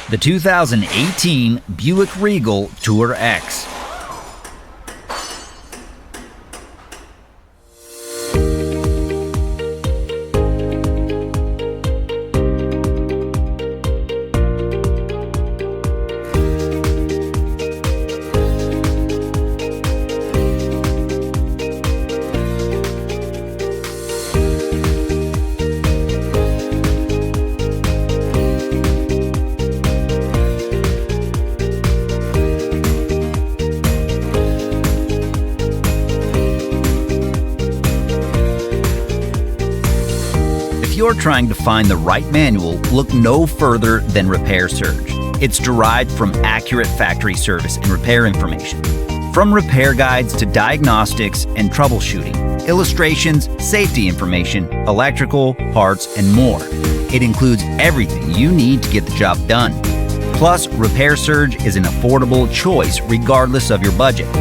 The 2018 Buick Regal TourX. If you're trying to find the right manual, look no further than Repair Surge. It's derived from accurate factory service and repair information. From repair guides to diagnostics and troubleshooting, illustrations, safety information, electrical, parts, and more. It includes everything you need to get the job done. Plus, Repair Surge is an affordable choice regardless of your budget.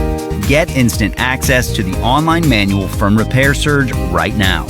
Get instant access to the online manual from Repair Surge right now.